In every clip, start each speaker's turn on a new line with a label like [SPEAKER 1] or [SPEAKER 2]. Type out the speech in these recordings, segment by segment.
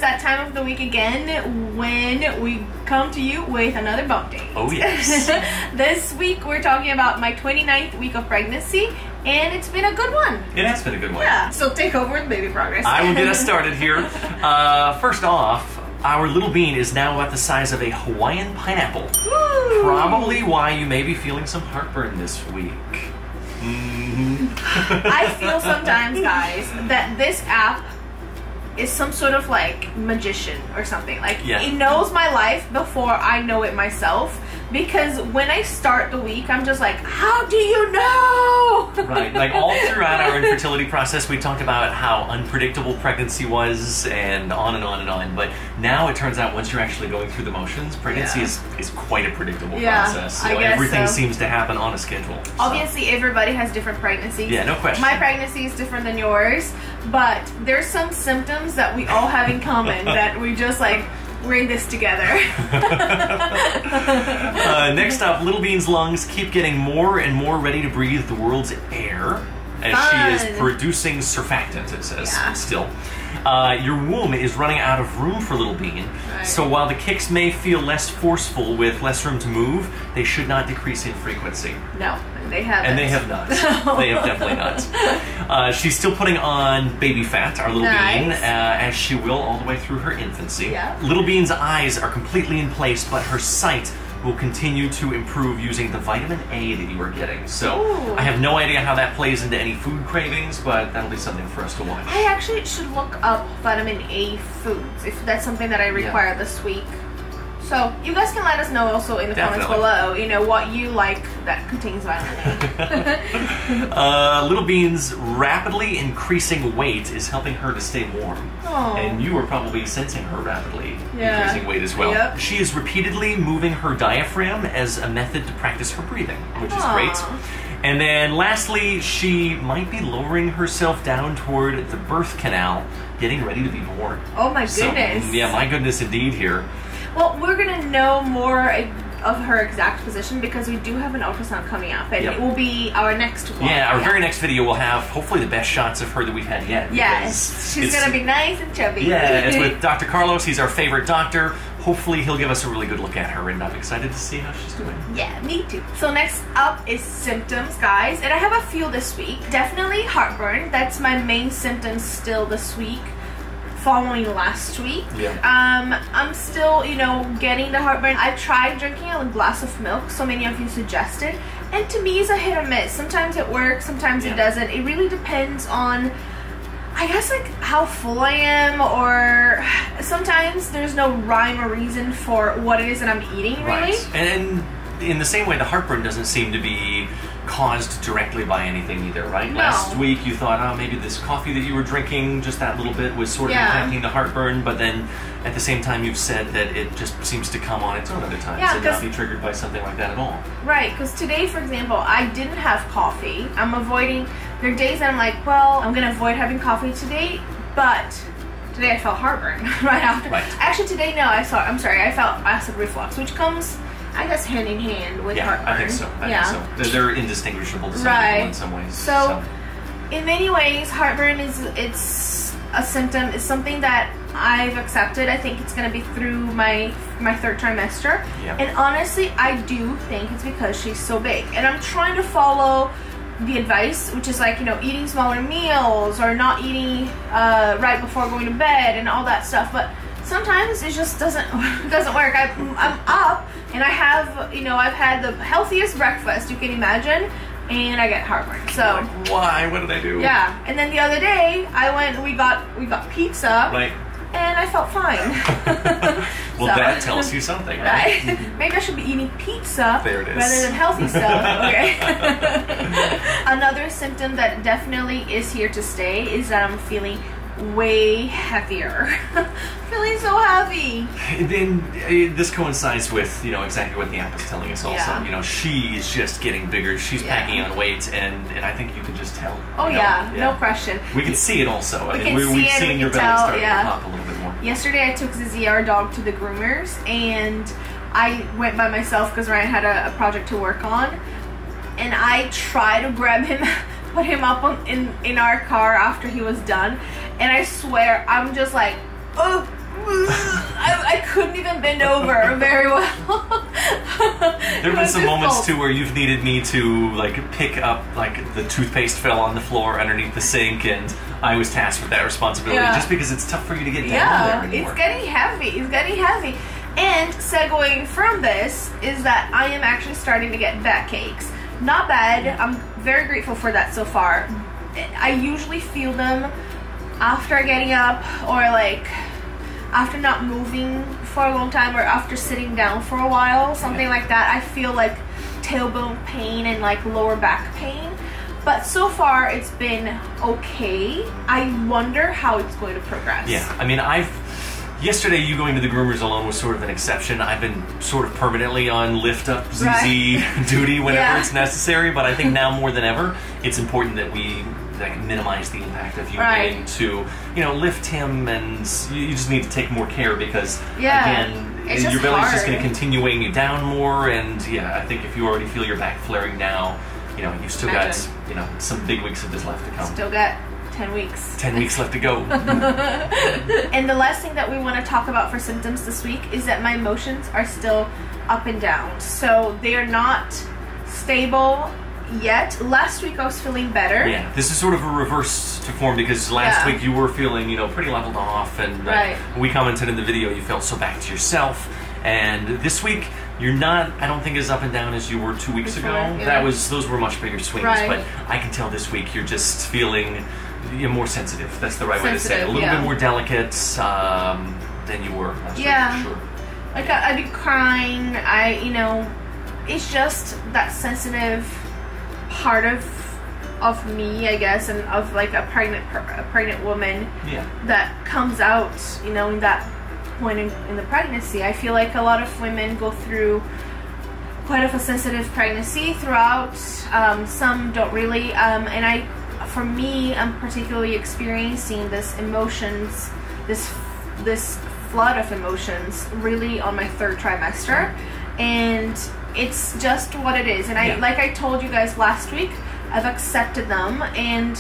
[SPEAKER 1] that time of the week again when we come to you with another bump date.
[SPEAKER 2] Oh yes.
[SPEAKER 1] This week we're talking about my 29th week of pregnancy, and it's been a good one.
[SPEAKER 2] It has been a good one.
[SPEAKER 1] Yeah, so take over with baby progress.
[SPEAKER 2] I will get us started here. First off, our little bean is now about the size of a Hawaiian pineapple.
[SPEAKER 1] Woo!
[SPEAKER 2] Probably why you may be feeling some heartburn this week.
[SPEAKER 1] I feel sometimes, guys, that this app is some sort of like magician or something. Like, it knows my life before I know it myself. Because when I start the week, I'm just like, how do you know?
[SPEAKER 2] Right, like all throughout our infertility process, we talked about how unpredictable pregnancy was and on and on and on. But now it turns out once you're actually going through the motions, pregnancy is quite a predictable process. So everything seems to happen on a schedule.
[SPEAKER 1] Obviously, everybody has different pregnancies.
[SPEAKER 2] Yeah, no question.
[SPEAKER 1] My pregnancy is different than yours, but there's some symptoms that we all have in common that we just like, we're in this together.
[SPEAKER 2] Next up, Little Bean's lungs keep getting more and more ready to breathe the world's air as she is producing surfactant, it says, still. Your womb is running out of room for Little Bean, so while the kicks may feel less forceful with less room to move, they should not decrease in frequency.
[SPEAKER 1] No, they haven't.
[SPEAKER 2] And they have not. They have definitely not. She's still putting on baby fat, our Little Bean, as she will all the way through her infancy.
[SPEAKER 1] Yeah.
[SPEAKER 2] Little Bean's eyes are completely in place, but her sight will continue to improve using the vitamin A that you are getting. So I have no idea how that plays into any food cravings, but that'll be something for us to watch.
[SPEAKER 1] I actually should look up vitamin A foods if that's something that I require this week. So you guys can let us know also in the comments below, you know, what you like that contains vitamin
[SPEAKER 2] A. Little Bean's rapidly increasing weight is helping her to stay warm. Aww. And you are probably sensing her rapidly increasing weight as well. Yep. She is repeatedly moving her diaphragm as a method to practice her breathing, which is great. And then lastly, she might be lowering herself down toward the birth canal, getting ready to be born.
[SPEAKER 1] Oh my goodness.
[SPEAKER 2] So, yeah, my goodness indeed here.
[SPEAKER 1] Well, we're going to know more of her exact position because we do have an ultrasound coming up, and it will be our next one.
[SPEAKER 2] Yeah, our very next video will have hopefully the best shots of her that we've had yet.
[SPEAKER 1] Yes, she's going to be nice and chubby.
[SPEAKER 2] Yeah, it's with Dr. Carlos. He's our favorite doctor. Hopefully he'll give us a really good look at her, and I'm excited to see how she's doing.
[SPEAKER 1] Yeah, me too. So next up is symptoms, guys, and I have a few this week. Definitely heartburn. That's my main symptom still this week, following last week. I'm still, you know, getting the heartburn. I tried drinking a glass of milk, so many of you suggested, and to me it's a hit or miss. Sometimes it works, sometimes it doesn't. It really depends on, I guess, like how full I am, or sometimes there's no rhyme or reason for what it is that I'm eating, really.
[SPEAKER 2] And in the same way, the heartburn doesn't seem to be caused directly by anything either, right?
[SPEAKER 1] No.
[SPEAKER 2] Last week you thought, oh, maybe this coffee that you were drinking, just that little bit, was sort of impacting the heartburn, but then at the same time you've said that it just seems to come on its own other times and not be triggered by something like that at all. Right,
[SPEAKER 1] because today, for example, I didn't have coffee. I'm avoiding, there are days that I'm like, well, I'm going to avoid having coffee today, but today I felt heartburn right after. Actually, today, no, I felt acid reflux, which comes, I guess, hand in hand with heartburn.
[SPEAKER 2] I think so. I think so. They're indistinguishable to some people in some ways.
[SPEAKER 1] So, in many ways, heartburn it's a symptom. It's something that I've accepted. I think it's going to be through my third trimester. And honestly, I do think it's because she's so big. And I'm trying to follow the advice, which is like, you know, eating smaller meals or not eating right before going to bed and all that stuff. But sometimes it just doesn't work. I'm up and I have, you know, I've had the healthiest breakfast you can imagine, and I get heartburn. So
[SPEAKER 2] like, why? What did I do?
[SPEAKER 1] Yeah. And then the other day I went. We got pizza.
[SPEAKER 2] Right.
[SPEAKER 1] And I felt fine.
[SPEAKER 2] Well, that tells you something, right?
[SPEAKER 1] Maybe I should be eating pizza
[SPEAKER 2] rather
[SPEAKER 1] than healthy stuff. Okay. Another symptom that definitely is here to stay is that I'm feeling way heavier. Feeling so heavy.
[SPEAKER 2] Then this coincides with, you know, exactly what the app is telling us also. You know, she's just getting bigger. She's packing on weight, and I think you can just tell.
[SPEAKER 1] Oh yeah, no question.
[SPEAKER 2] We can see it also.
[SPEAKER 1] We've
[SPEAKER 2] seen your belly starting to pop a little bit more.
[SPEAKER 1] Yesterday I took Zizi, our dog, to the groomers, and I went by myself because Ryan had a project to work on, and I tried to grab him, put him up in our car after he was done, and I swear I'm just like, oh, I couldn't even bend over very well.
[SPEAKER 2] There have been some moments too where you've needed me to like pick up, like the toothpaste fell on the floor underneath the sink, and I was tasked with that responsibility just because it's tough for you to get down there anymore.
[SPEAKER 1] It's getting heavy. It's getting heavy. And segueing from this is that I am actually starting to get backaches. Not bad. I'm very grateful for that so far. I usually feel them after getting up, or like after not moving for a long time, or after sitting down for a while, something like that. I feel like tailbone pain and like lower back pain. But so far it's been okay. I wonder how it's going to progress.
[SPEAKER 2] Yeah, I mean, yesterday you going to the groomers alone was sort of an exception. I've been sort of permanently on lift up ZZ duty whenever it's necessary, but I think now more than ever it's important that we minimize the impact of you needing to, you know, lift him, and you just need to take more care because again, your belly's just going to continue weighing you down more. And I think if you already feel your back flaring now, you know, you've still got, you know, some big weeks of this left to come.
[SPEAKER 1] Still got 10 weeks.
[SPEAKER 2] 10 weeks left to go.
[SPEAKER 1] And the last thing that we want to talk about for symptoms this week is that my emotions are still up and down. So they are not stable yet. Last week I was feeling better.
[SPEAKER 2] Yeah, this is sort of a reverse to form, because last week you were feeling, you know, pretty leveled off, and we commented in the video you felt so back to yourself. And this week you're not, I don't think, as up and down as you were 2 weeks ago. Those were much bigger swings, but I can tell this week you're just feeling more sensitive. That's the right way to say it. A little bit more delicate than you were last week, for sure.
[SPEAKER 1] Like I'd be crying. You know, it's just that sensitive part of me, I guess, and of like a pregnant woman that comes out, you know, in that point in the pregnancy. I feel like a lot of women go through quite of a sensitive pregnancy throughout. Some don't really, and for me, I'm particularly experiencing this emotions, this flood of emotions really on my third trimester, and it's just what it is. And like I told you guys last week, I've accepted them, and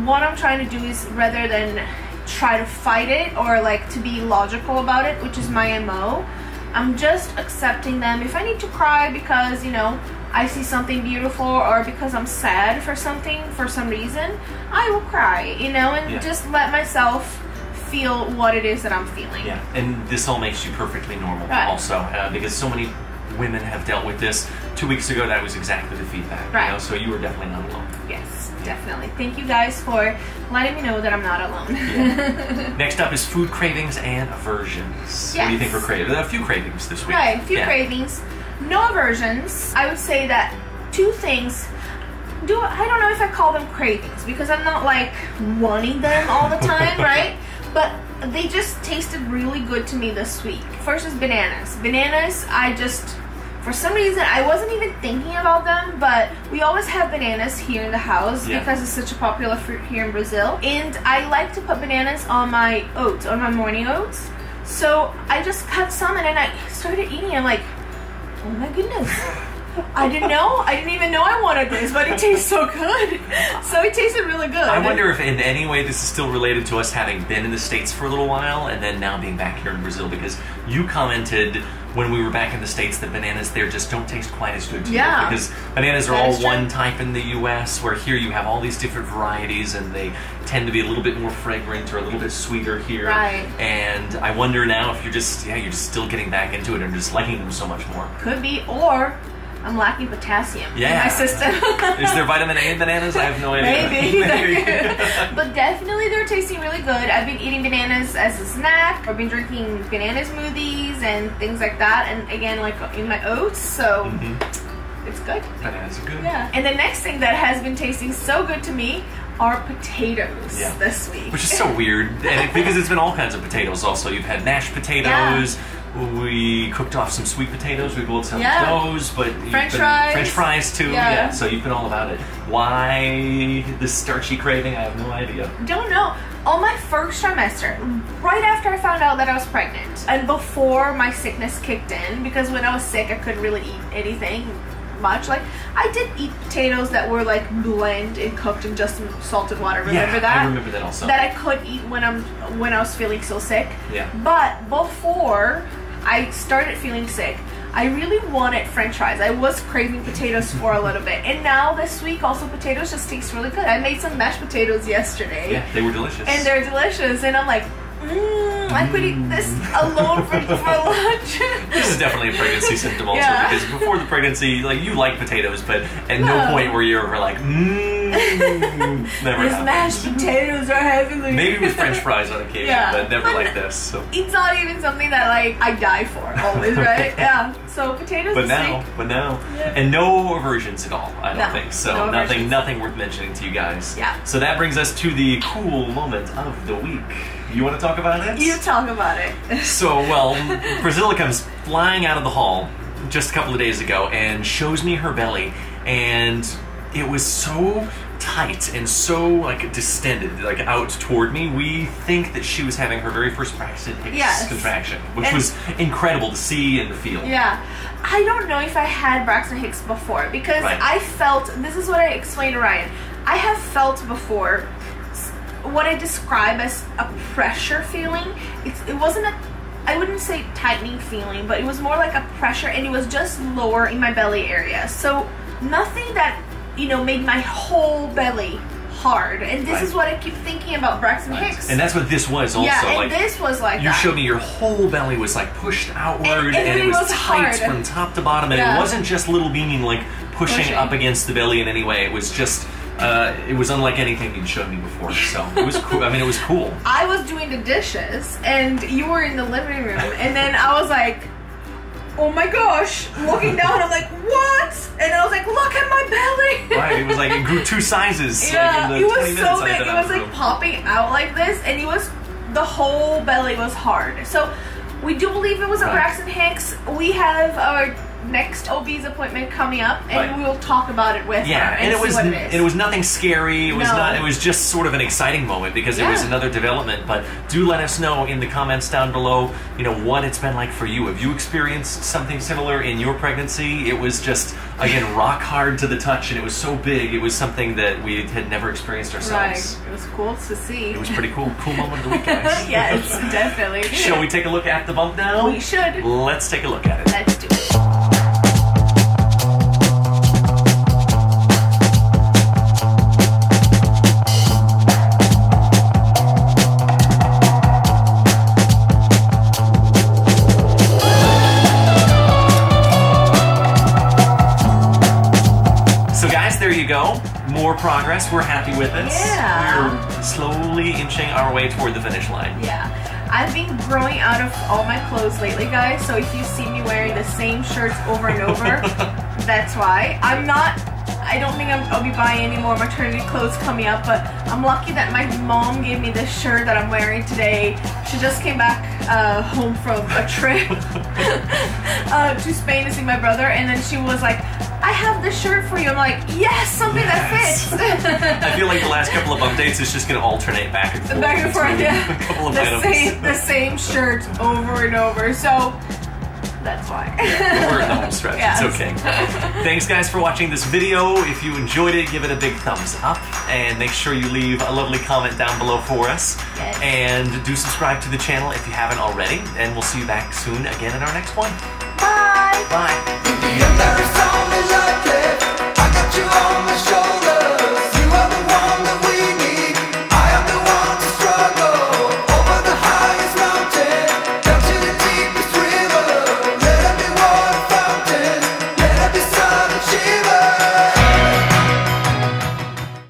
[SPEAKER 1] what I'm trying to do is, rather than try to fight it or like to be logical about it, which is my MO, I'm just accepting them. If I need to cry because, you know, I see something beautiful, or because I'm sad for something, for some reason, I will cry, you know, and just let myself feel what it is that I'm feeling.
[SPEAKER 2] Yeah, and this all makes you perfectly normal also, because so many women have dealt with this. 2 weeks ago, that was exactly the feedback, you know, so you were definitely not alone.
[SPEAKER 1] Yes, definitely. Thank you guys for letting me know that I'm not alone.
[SPEAKER 2] Next up is food cravings and aversions. What do you think we're craving? There are a few cravings this week.
[SPEAKER 1] Right, a few cravings. No aversions. I would say that two things. I don't know if I call them cravings, because I'm not like wanting them all the time, right? But they just tasted really good to me this week. First is bananas. Bananas, for some reason, I wasn't even thinking about them, but we always have bananas here in the house because it's such a popular fruit here in Brazil. And I like to put bananas on my oats, on my morning oats. So I just cut some, and then I started eating. I'm like, oh my goodness. I didn't even know I wanted this, but it tastes so good. So it tasted really good.
[SPEAKER 2] I wonder if in any way this is still related to us having been in the States for a little while and then now being back here in Brazil, because you commented when we were back in the States that bananas there just don't taste quite as good to you. Because bananas are all one type in the US, where here you have all these different varieties, and they tend to be a little bit more fragrant or a little bit sweeter here. And I wonder now if you're just still getting back into it and just liking them so much more.
[SPEAKER 1] Could be, or I'm lacking potassium in my system.
[SPEAKER 2] Is there vitamin A in bananas? I have no idea.
[SPEAKER 1] Maybe. But definitely they're tasting really good. I've been eating bananas as a snack. I've been drinking banana smoothies and things like that. And again, like in my oats. So it's good.
[SPEAKER 2] Bananas are good.
[SPEAKER 1] Yeah. And the next thing that has been tasting so good to me are potatoes this week.
[SPEAKER 2] Which is so weird. And because it's been all kinds of potatoes also. You've had mashed potatoes. We cooked off some sweet potatoes. We boiled some of those, but
[SPEAKER 1] French
[SPEAKER 2] fries too. So you've been all about it. Why this starchy craving? I have no idea.
[SPEAKER 1] Don't know. On my first trimester, right after I found out that I was pregnant, and before my sickness kicked in, because when I was sick I couldn't really eat anything, much. Like, I did eat potatoes that were like blend and cooked in just some salted water. Remember that?
[SPEAKER 2] I remember that also.
[SPEAKER 1] That I could eat when I was feeling so sick.
[SPEAKER 2] Yeah.
[SPEAKER 1] But before I started feeling sick, I really wanted French fries. I was craving potatoes for a little bit. And now this week also potatoes just taste really good. I made some mashed potatoes yesterday.
[SPEAKER 2] Yeah, they were delicious.
[SPEAKER 1] And they're delicious. And I'm like, I could eat this alone for lunch.
[SPEAKER 2] This is definitely a pregnancy symptom also, because before the pregnancy, like, you like potatoes, but at no point were you ever like, never
[SPEAKER 1] These mashed potatoes are heavenly.
[SPEAKER 2] Maybe with French fries on occasion, but never like this. So.
[SPEAKER 1] It's not even something that like I die for always, right? Yeah. So potatoes.
[SPEAKER 2] But now, and no aversions at all. I don't think so.
[SPEAKER 1] No
[SPEAKER 2] nothing worth mentioning to you guys.
[SPEAKER 1] Yeah.
[SPEAKER 2] So that brings us to the cool moment of the week. You want to talk about it?
[SPEAKER 1] You talk about it.
[SPEAKER 2] So, well, Priscilla comes flying out of the hall just a couple of days ago and shows me her belly, and it was so tight and so like distended, like out toward me. We think that she was having her very first Braxton Hicks contraction, which was incredible to see and to feel.
[SPEAKER 1] Yeah. I don't know if I had Braxton Hicks before, because I felt, this is what I explained to Ryan, I have felt before what I describe as a pressure feeling. It wasn't I wouldn't say tightening feeling, but it was more like a pressure, and it was just lower in my belly area. So nothing that, you know, made my whole belly hard. And this is what I keep thinking about Braxton Hicks.
[SPEAKER 2] And that's what this was also.
[SPEAKER 1] Yeah, and
[SPEAKER 2] like,
[SPEAKER 1] this was like
[SPEAKER 2] you showed me your whole belly was like pushed outward, and it was tight from top to bottom, and it wasn't just little beanie like pushing up against the belly in any way. It was just it was unlike anything you'd showed me before, so it was cool. I mean, it was cool. I was doing the dishes, and you were in the living room, and then I was like, oh my gosh, looking down, I'm like, what? And I was like, look at my belly. Right, it was like, it grew 2 sizes.
[SPEAKER 1] Yeah,
[SPEAKER 2] like,
[SPEAKER 1] it was so big. It was like popping out like this, and it was, the whole belly was hard. So we do believe it was a Braxton Hicks. We have our next OB's appointment coming up, and we will talk about it with her and
[SPEAKER 2] it was
[SPEAKER 1] see what it is.
[SPEAKER 2] And it was nothing scary. It was not. It was just sort of an exciting moment because it was another development. But do let us know in the comments down below, you know, what it's been like for you. Have you experienced something similar in your pregnancy? It was just, again, rock hard to the touch, and it was so big. It was something that we had never experienced ourselves.
[SPEAKER 1] Right. It was cool to see.
[SPEAKER 2] It was pretty cool. Cool moment of the week, guys.
[SPEAKER 1] Yes, definitely.
[SPEAKER 2] Shall we take a look at the bump now?
[SPEAKER 1] We should.
[SPEAKER 2] Let's take a look at it.
[SPEAKER 1] Let's do it.
[SPEAKER 2] Go. More progress. We're happy with this.
[SPEAKER 1] Yeah.
[SPEAKER 2] We're slowly inching our way toward the finish line.
[SPEAKER 1] Yeah. I've been growing out of all my clothes lately, guys, so if you see me wearing the same shirts over and over, that's why. I don't think I'll be buying any more maternity clothes coming up, but I'm lucky that my mom gave me this shirt that I'm wearing today. She just came back home from a trip to Spain to see my brother, and then she was like, I have this shirt for you. I'm like, yes, something that fits.
[SPEAKER 2] I feel like the last couple of updates is just going to alternate back and forth.
[SPEAKER 1] Back and forth, yeah.
[SPEAKER 2] A couple of items.
[SPEAKER 1] The same shirt over and over. So that's why.
[SPEAKER 2] Yeah, we're in the home stretch. Yes. It's okay. Thanks, guys, for watching this video. If you enjoyed it, give it a big thumbs up. And make sure you leave a lovely comment down below for us.
[SPEAKER 1] Yes.
[SPEAKER 2] And do subscribe to the channel if you haven't already. And we'll see you back soon again in our next one.
[SPEAKER 1] Bye.
[SPEAKER 2] Bye.
[SPEAKER 3] I got you on my